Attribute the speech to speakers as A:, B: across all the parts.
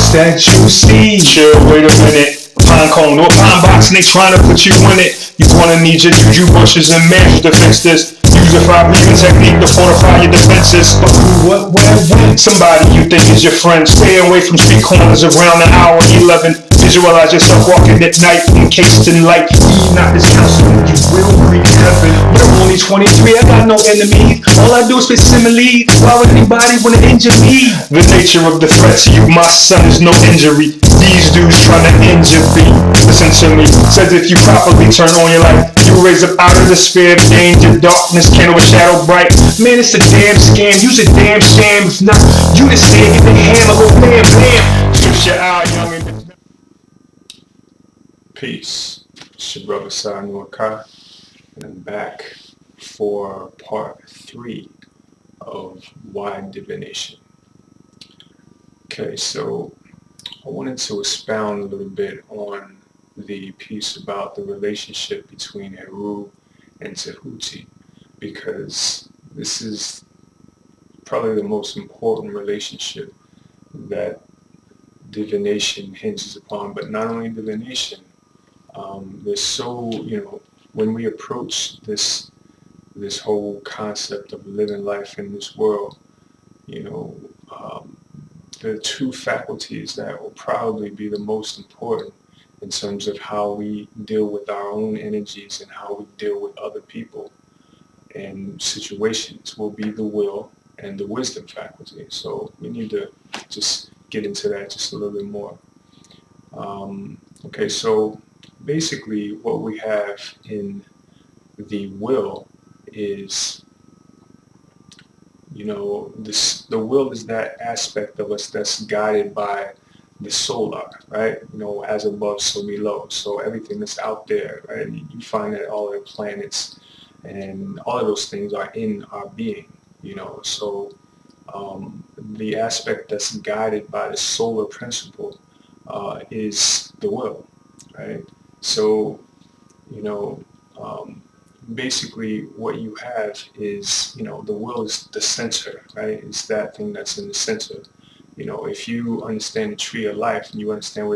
A: box that you see. Chill, wait a minute. Pine cone or pine box, snake trying to put you in it. You gonna need your juju bushes and measures to fix this. Use a fire breathing technique to fortify your defenses. But who, what, where, when? Somebody you think is your friend. Stay away from street corners around the hour 11. Visualize yourself walking at night, encased in light. Heed not this counsel, you will reach heaven. You're only 23, I got no enemies. All I do is spit similes. Why would anybody wanna injure me? The nature of the threat to you, my son, is no injury. These dudes trying to injure me. Listen to me, says if you properly turn on your light, you raise up out of the sphere of danger, darkness, candle with shadow bright. Man, it's a damn scam, use a damn sham. If not, you just say get the hammer, go bam, bam. Shoot your eye, youngin'. Peace. It's your brother Sanu Akai, and I'm back for part 3 of Why Divination. Okay, so I wanted to expound a little bit on the piece about the relationship between Heru and Tehuti, because this is probably the most important relationship that divination hinges upon. But not only divination, there's so, when we approach this whole concept of living life in this world, the two faculties that will probably be the most important in terms of how we deal with our own energies and how we deal with other people and situations will be the will and the wisdom faculty. So we need to just get into that just a little bit more. Okay, so basically what we have in the will is, the will is that aspect of us that's guided by the solar, right? As above, so below. So everything that's out there, right? You find that all of the planets and all of those things are in our being, So the aspect that's guided by the solar principle is the will, right? So, basically what you have is, the will is the center, right? It's that thing that's in the center. If you understand the tree of life and you understand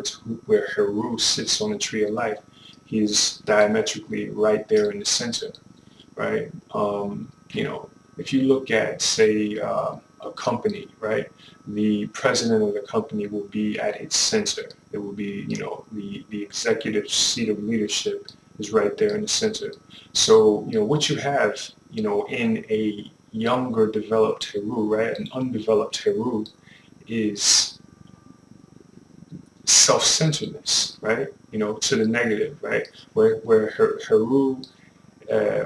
A: where Heru sits on the tree of life, he's diametrically right there in the center, right? If you look at, say, a company, right? The president of the company will be at its center. It will be, the executive seat of leadership is right there in the center. So, what you have, in a younger developed Heru, right? An undeveloped Heru is self-centeredness, right? To the negative, right? Where Heru,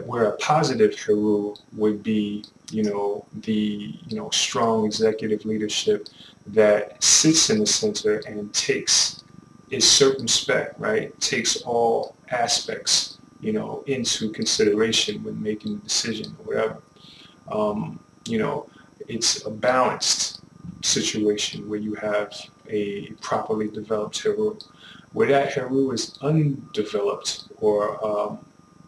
A: where a positive Heru would be, the strong executive leadership that sits in the center and is circumspect, right? Takes all aspects, into consideration when making a decision or whatever. It's a balanced situation where you have a properly developed Heru. Where that Heru is undeveloped or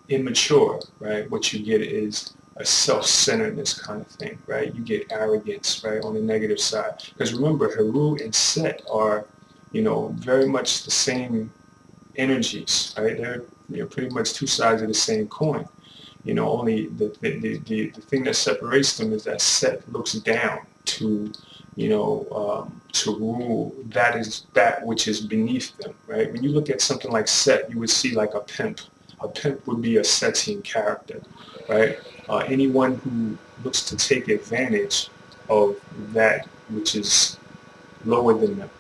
A: immature, right? What you get is a self-centeredness kind of thing, right? You get arrogance, right, on the negative side. Because remember, Heru and Set are, very much the same energies, right? They're pretty much two sides of the same coin. Only the thing that separates them is that Set looks down to, to rule that which is beneath them, right? When you look at something like Set, you would see like a pimp. A pimp would be a Setian character, right? Anyone who looks to take advantage of that which is lower than them,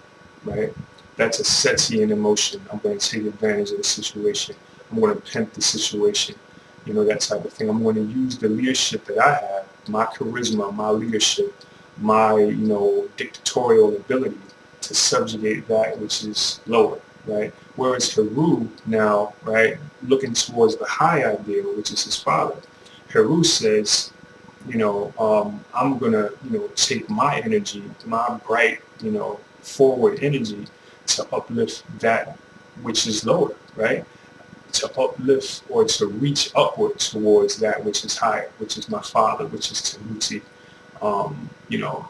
A: right? That's a Setian emotion. I'm going to take advantage of the situation. I'm going to pimp the situation, that type of thing. I'm going to use the leadership that I have, my charisma, my leadership, my, dictatorial ability to subjugate that which is lower, right? Whereas Heru now, right, looking towards the high ideal, which is his father, Heru says, I'm going to, take my energy, my bright, forward energy to uplift that which is lower, right? To uplift or to reach upward towards that which is higher, which is my father, which is Tehuti,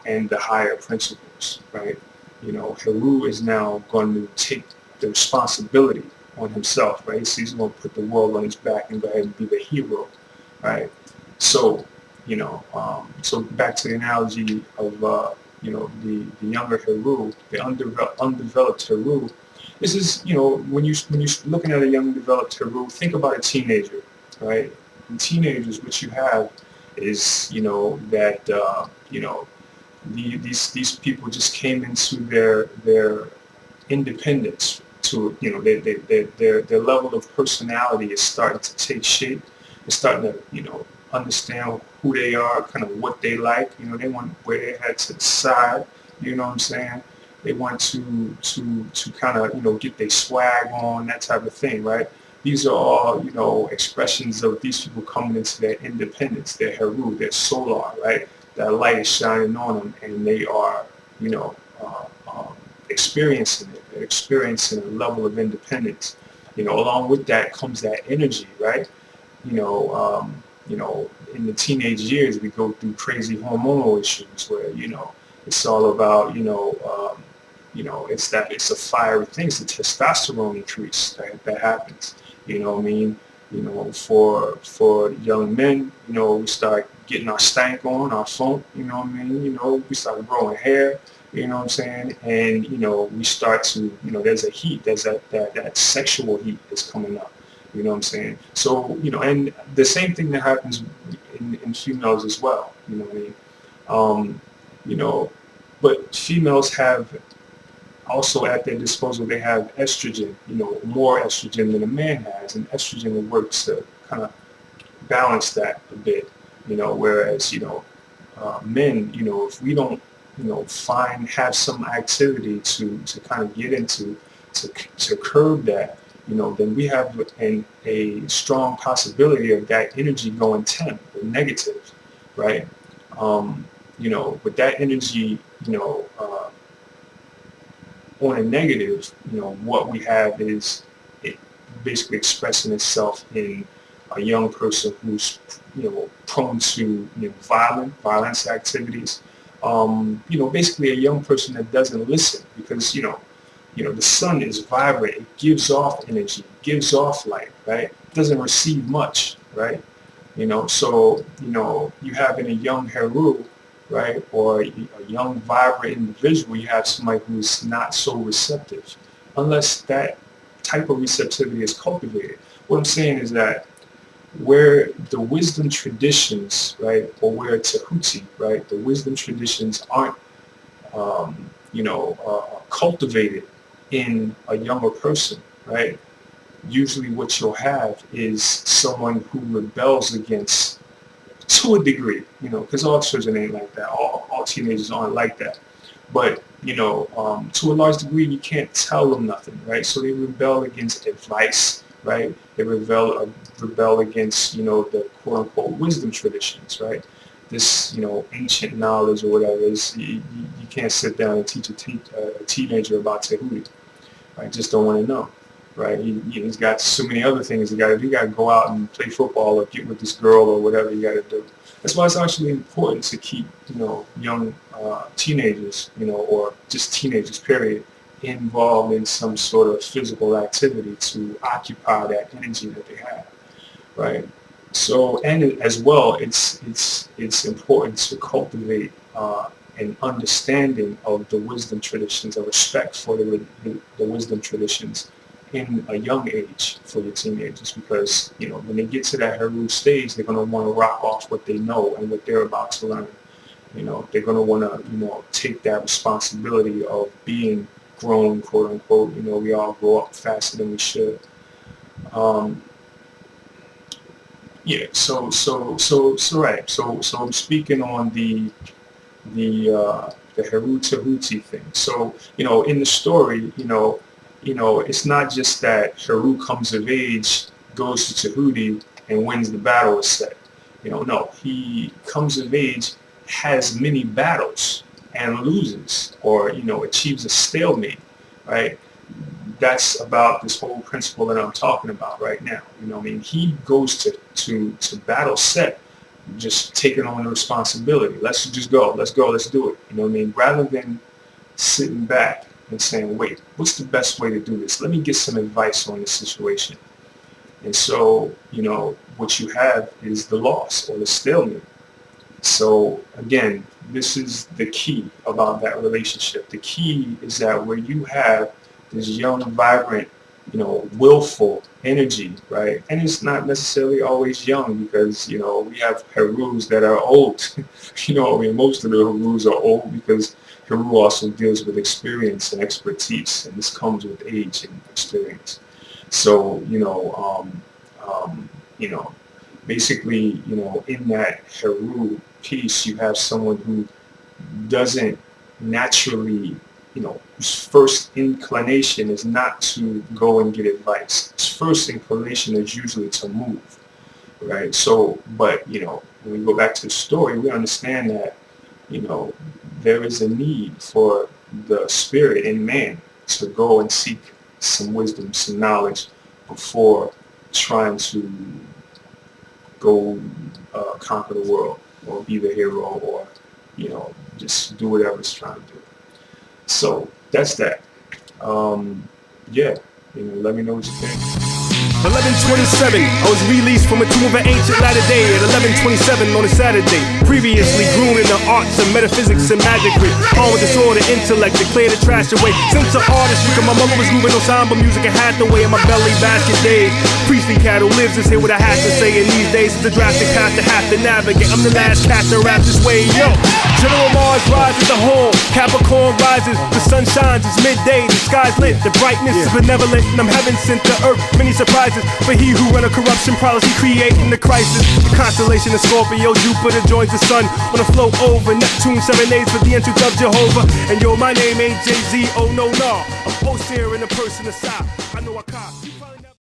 A: and the higher principles, right? Heru is now going to take the responsibility on himself, right? So he's going to put the world on his back and go ahead and be the hero, right? So, so back to the analogy of, the younger Heru, the undeveloped Heru. This is, when you're looking at a young developed Heru, think about a teenager, right? In teenagers, what you have is, that, these people just came into their independence. To their level of personality is starting to take shape. They're starting to understand who they are, kind of what they like. They want where they head to the side. You know what I'm saying? They want to kind of get their swag on, that type of thing, right? These are all expressions of these people coming into their independence, their Heru, their solar, right? That light is shining on them, and they are experiencing it. They're experiencing a level of independence. Along with that comes that energy, right? In the teenage years, we go through crazy hormonal issues where it's all about it's a fiery thing. It's a testosterone increase that happens. You know what I mean? For young men, we start getting our stank on, our funk. You know what I mean? We start growing hair. You know what I'm saying? And we start to there's a heat. There's that sexual heat that's coming up. You know what I'm saying? So and the same thing that happens in females as well. You know what I mean? But females have also at their disposal, they have estrogen, more estrogen than a man has, and estrogen works to kind of balance that a bit, whereas, men, if we don't, have some activity to kind of get into, to curb that, then we have a strong possibility of that energy going 10, or negative, right? With that energy, on a negative, what we have is it basically expressing itself in a young person who's, prone to violence activities. Basically a young person that doesn't listen because, the sun is vibrant. It gives off energy, gives off light, right? It doesn't receive much, right? So, you have in a young Heru, right, or a young, vibrant individual, you have somebody who's not so receptive, unless that type of receptivity is cultivated. What I'm saying is that where the wisdom traditions, right, or where Tehuti, right, the wisdom traditions aren't, cultivated in a younger person, right, usually what you'll have is someone who rebels against, to a degree, because all children ain't like that. All teenagers aren't like that. But, to a large degree, you can't tell them nothing, right? So they rebel against advice, right? They rebel against, the quote-unquote wisdom traditions, right? This, ancient knowledge or whatever is, you can't sit down and teach a teenager about Tehuti, right? Just don't want to know. Right, he's got so many other things he got to do. You got to go out and play football or get with this girl or whatever you got to do. That's why it's actually important to keep, young teenagers, or just teenagers, period, involved in some sort of physical activity to occupy that energy that they have, right? So, and as well, it's important to cultivate an understanding of the wisdom traditions, a respect for the wisdom traditions in a young age for your teenagers, because when they get to that Heru stage, they're going to want to rock off what they know and what they're about to learn. They're going to want to take that responsibility of being grown, quote unquote. We all grow up faster than we should. Yeah. So right. So I'm speaking on the Heru Tehuti thing. So in the story, it's not just that Heru comes of age, goes to Tehuti, and wins the battle is set. No, he comes of age, has many battles, and loses, or achieves a stalemate, right? That's about this whole principle that I'm talking about right now. He goes to battle set, just taking on the responsibility. Let's just go. Let's do it. Rather than sitting back and saying, wait, what's the best way to do this? Let me get some advice on this situation. And so, what you have is the loss or the stalemate. So again, this is the key about that relationship. The key is that where you have this young, vibrant, willful energy, right? And it's not necessarily always young, because, we have Herus that are old. Most of the Herus are old, because Heru also deals with experience and expertise, and this comes with age and experience. So, basically, in that Heru piece, you have someone who doesn't naturally, whose first inclination is not to go and get advice. His first inclination is usually to move, right? So, but, when we go back to the story, we understand that, there is a need for the spirit in man to go and seek some wisdom, some knowledge, before trying to go conquer the world, or be the hero, or just do whatever it's trying to do. So that's that. Yeah, let me know what you think.
B: 11:27, I was released from a tomb of an ancient latter day at 11:27 on a Saturday. Previously groomed in the arts of metaphysics and magicry, all with disorder, intellect, to clear the trash away. Since an artistry, my mother was moving on samba music and had the way in my belly basket days. Priestly cattle lives is here what I had to say, and these days it's a drastic path to have to navigate. I'm the last cat to rap this way, yo. General Mars rises the whole, Capricorn rises, the sun shines, it's midday, the sky's lit, the brightness is benevolent, and I'm heaven sent to earth, many surprises. For he who run a corruption policy, creating the crisis. The constellation of Scorpio, Jupiter joins the sun on a float over Neptune, serenades for the entrance of Jehovah. And yo, my name ain't Jay-Z, oh no, no. I'm post here in the person aside. I know I cop.